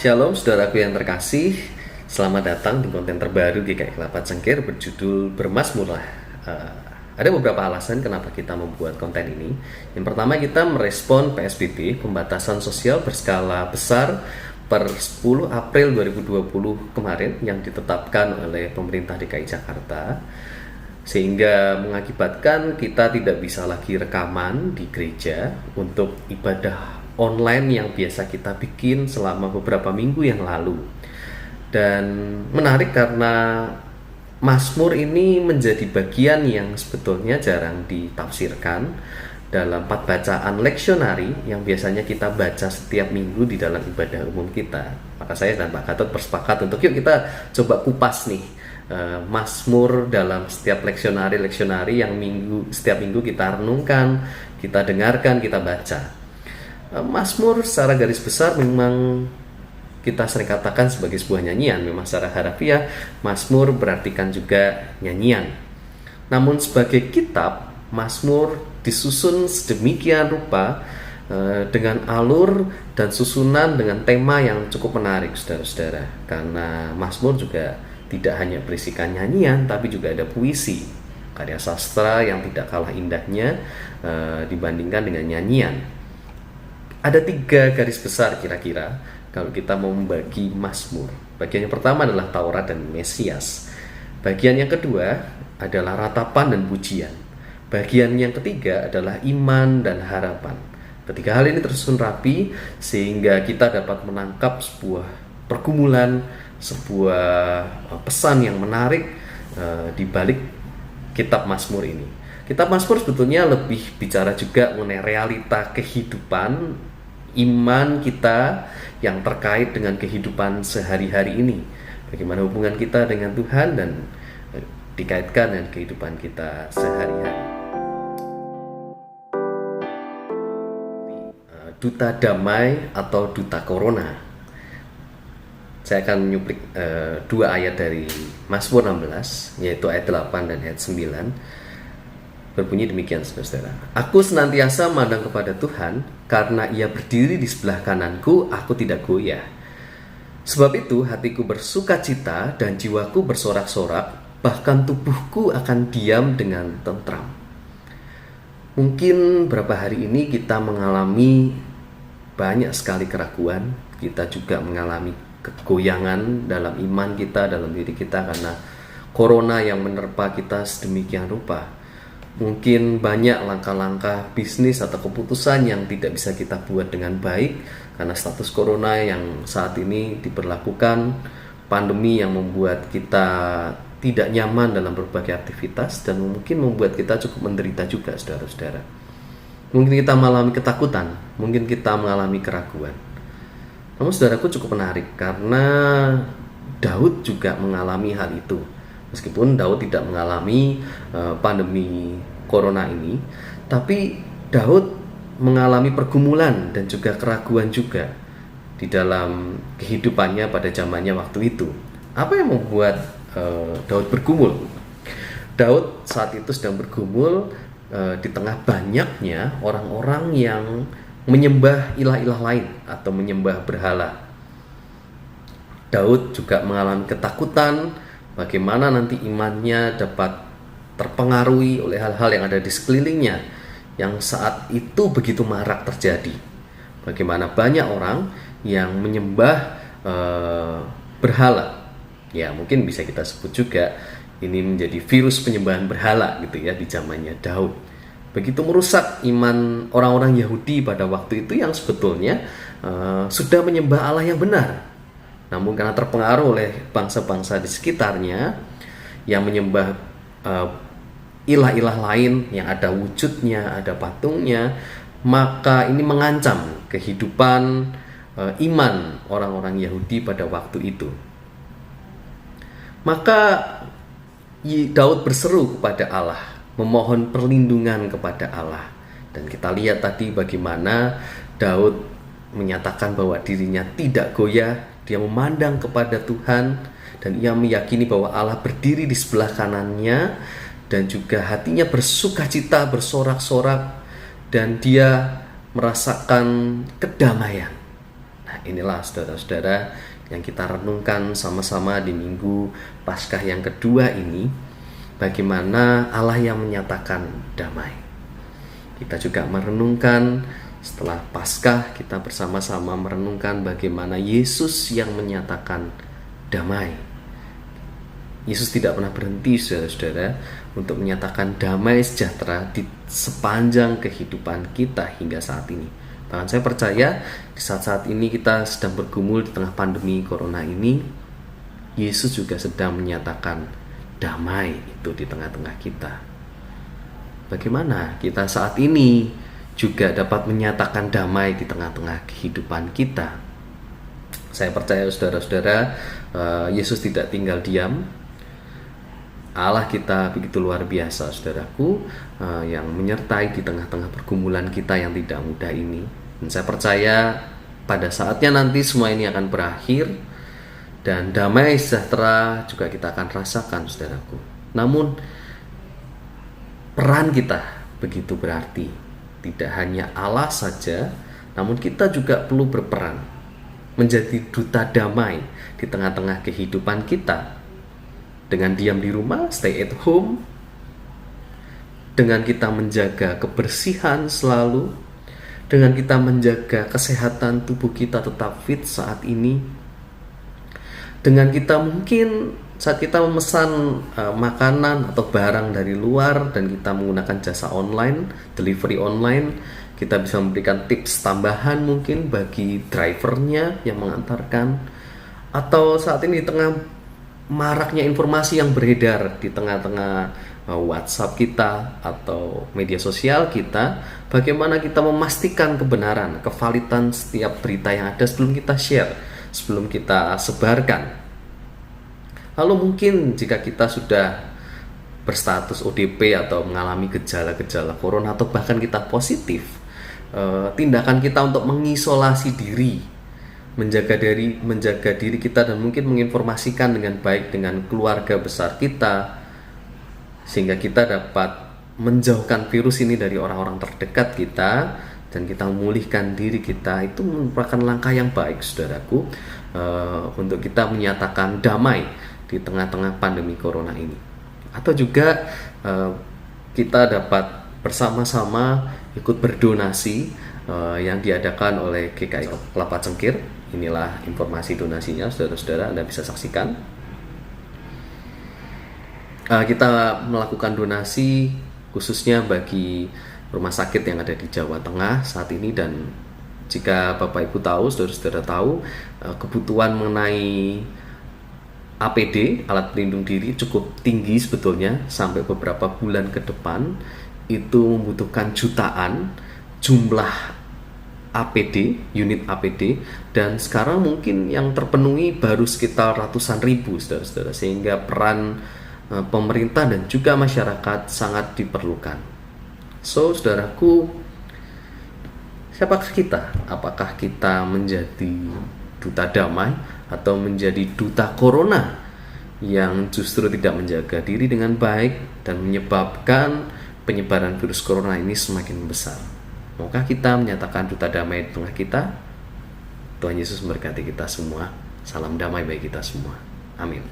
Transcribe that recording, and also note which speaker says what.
Speaker 1: Shalom saudaraku yang terkasih, selamat datang di konten terbaru GKI Kelapa Cengkir berjudul Bermasmurlah. Ada beberapa alasan kenapa kita membuat konten ini. Yang pertama, kita merespon PSBB, pembatasan sosial berskala besar per 10 April 2020 kemarin yang ditetapkan oleh pemerintah DKI Jakarta, sehingga mengakibatkan kita tidak bisa lagi rekaman di gereja untuk ibadah online yang biasa kita bikin selama beberapa minggu yang lalu. Dan menarik karena Mazmur ini menjadi bagian yang sebetulnya jarang ditafsirkan dalam 4 bacaan leksionari yang biasanya kita baca setiap minggu di dalam ibadah umum kita. Maka saya dan Pak Gatot bersepakat untuk yuk kita coba kupas nih Mazmur dalam setiap leksionari yang setiap minggu kita renungkan, kita dengarkan, kita baca. Mazmur secara garis besar memang kita sering katakan sebagai sebuah nyanyian. Memang secara harfiah Mazmur berartikan juga nyanyian. Namun sebagai kitab, Mazmur disusun sedemikian rupa dengan alur dan susunan dengan tema yang cukup menarik, saudara-saudara. Karena Mazmur juga tidak hanya berisikan nyanyian, tapi juga ada puisi, karya sastra yang tidak kalah indahnya dibandingkan dengan nyanyian. Ada 3 garis besar kira-kira kalau kita mau membagi Mazmur. Bagian yang pertama adalah Taurat dan Mesias. Bagian yang kedua adalah ratapan dan pujian. Bagian yang ketiga adalah iman dan harapan. Ketiga hal ini tersusun rapi sehingga kita dapat menangkap sebuah pergumulan, sebuah pesan yang menarik di balik kitab Mazmur ini. Kitab Mazmur sebetulnya lebih bicara juga mengenai realita kehidupan iman kita yang terkait dengan kehidupan sehari-hari ini. Bagaimana hubungan kita dengan Tuhan dan dikaitkan dengan kehidupan kita sehari-hari. Duta damai atau duta corona. Saya akan nyuplik 2 ayat dari Mazmur 16, yaitu ayat 8 dan ayat 9. Berbunyi demikian, saudara-saudara. Aku senantiasa memandang kepada Tuhan, karena Ia berdiri di sebelah kananku, aku tidak goyah. Sebab itu hatiku bersuka cita dan jiwaku bersorak-sorak, bahkan tubuhku akan diam dengan tentram. Mungkin beberapa hari ini kita mengalami banyak sekali keraguan, kita juga mengalami kegoyangan dalam iman kita, dalam diri kita karena corona yang menerpa kita sedemikian rupa. Mungkin banyak langkah-langkah bisnis atau keputusan yang tidak bisa kita buat dengan baik karena status corona yang saat ini diberlakukan, pandemi yang membuat kita tidak nyaman dalam berbagai aktivitas dan mungkin membuat kita cukup menderita juga, saudara-saudara. Mungkin kita mengalami ketakutan, mungkin kita mengalami keraguan. Namun saudaraku cukup menarik karena Daud juga mengalami hal itu. Meskipun Daud tidak mengalami pandemi corona ini, tapi Daud mengalami pergumulan dan juga keraguan juga di dalam kehidupannya pada zamannya waktu itu. Apa yang membuat Daud bergumul? Daud saat itu sedang bergumul di tengah banyaknya orang-orang yang menyembah ilah-ilah lain atau menyembah berhala. Daud juga mengalami ketakutan bagaimana nanti imannya dapat terpengaruhi oleh hal-hal yang ada di sekelilingnya yang saat itu begitu marak terjadi. Bagaimana banyak orang yang menyembah berhala. Ya, mungkin bisa kita sebut juga ini menjadi virus penyembahan berhala gitu ya di zamannya Daud. Begitu merusak iman orang-orang Yahudi pada waktu itu yang sebetulnya sudah menyembah Allah yang benar. Namun karena terpengaruh oleh bangsa-bangsa di sekitarnya yang menyembah ilah-ilah lain yang ada wujudnya, ada patungnya, maka ini mengancam kehidupan iman orang-orang Yahudi pada waktu itu. Maka Daud berseru kepada Allah, memohon perlindungan kepada Allah. Dan kita lihat tadi bagaimana Daud menyatakan bahwa dirinya tidak goyah. Dia memandang kepada Tuhan dan ia meyakini bahwa Allah berdiri di sebelah kanannya dan juga hatinya bersuka cita, bersorak-sorak dan dia merasakan kedamaian. Nah, inilah saudara-saudara yang kita renungkan sama-sama di Minggu Paskah yang kedua ini, bagaimana Allah yang menyatakan damai. Kita juga merenungkan setelah Paskah, kita bersama-sama merenungkan bagaimana Yesus yang menyatakan damai. Yesus tidak pernah berhenti, saudara-saudara, untuk menyatakan damai sejahtera di sepanjang kehidupan kita hingga saat ini. Bahkan saya percaya di saat-saat ini kita sedang bergumul di tengah pandemi corona ini, Yesus juga sedang menyatakan damai itu di tengah-tengah kita. Bagaimana kita saat ini juga dapat menyatakan damai di tengah-tengah kehidupan kita? Saya percaya saudara-saudara, Yesus tidak tinggal diam. Allah kita begitu luar biasa, saudaraku, yang menyertai di tengah-tengah pergumulan kita yang tidak mudah ini. Dan saya percaya pada saatnya nanti semua ini akan berakhir dan damai sejahtera juga kita akan rasakan, saudaraku. Namun peran kita begitu berarti. Tidak hanya Allah saja, namun kita juga perlu berperan menjadi duta damai di tengah-tengah kehidupan kita. Dengan diam di rumah, stay at home, dengan kita menjaga kebersihan selalu, dengan kita menjaga kesehatan tubuh kita tetap fit saat ini, dengan kita mungkin saat kita memesan makanan atau barang dari luar dan kita menggunakan jasa online, delivery online, kita bisa memberikan tips tambahan mungkin bagi drivernya yang mengantarkan. Atau saat ini di tengah maraknya informasi yang beredar di tengah-tengah WhatsApp kita atau media sosial kita, bagaimana kita memastikan kebenaran, kevalidan setiap berita yang ada sebelum kita share, sebelum kita sebarkan. Lalu mungkin jika kita sudah berstatus ODP atau mengalami gejala-gejala corona atau bahkan kita positif, tindakan kita untuk mengisolasi diri, menjaga diri kita dan mungkin menginformasikan dengan baik dengan keluarga besar kita sehingga kita dapat menjauhkan virus ini dari orang-orang terdekat kita dan kita memulihkan diri kita, itu merupakan langkah yang baik, saudaraku, untuk kita menyatakan damai di tengah-tengah pandemi corona ini. Atau juga kita dapat bersama-sama ikut berdonasi yang diadakan oleh GKI Kelapa Cengkir. Inilah informasi donasinya, saudara-saudara, Anda bisa saksikan. Kita melakukan donasi khususnya bagi rumah sakit yang ada di Jawa Tengah saat ini, dan jika Bapak Ibu tahu, saudara-saudara tahu, kebutuhan mengenai APD, alat pelindung diri, cukup tinggi sebetulnya. Sampai beberapa bulan ke depan itu membutuhkan jutaan jumlah APD, unit APD, dan sekarang mungkin yang terpenuhi baru sekitar ratusan ribu, saudara-saudara, sehingga peran pemerintah dan juga masyarakat sangat diperlukan. So, saudaraku, siapakah kita? Apakah kita menjadi duta damai atau menjadi duta corona yang justru tidak menjaga diri dengan baik dan menyebabkan penyebaran virus corona ini semakin besar? Maukah kita menyatakan duta damai di tengah kita? Tuhan Yesus memberkati kita semua. Salam damai bagi kita semua. Amin.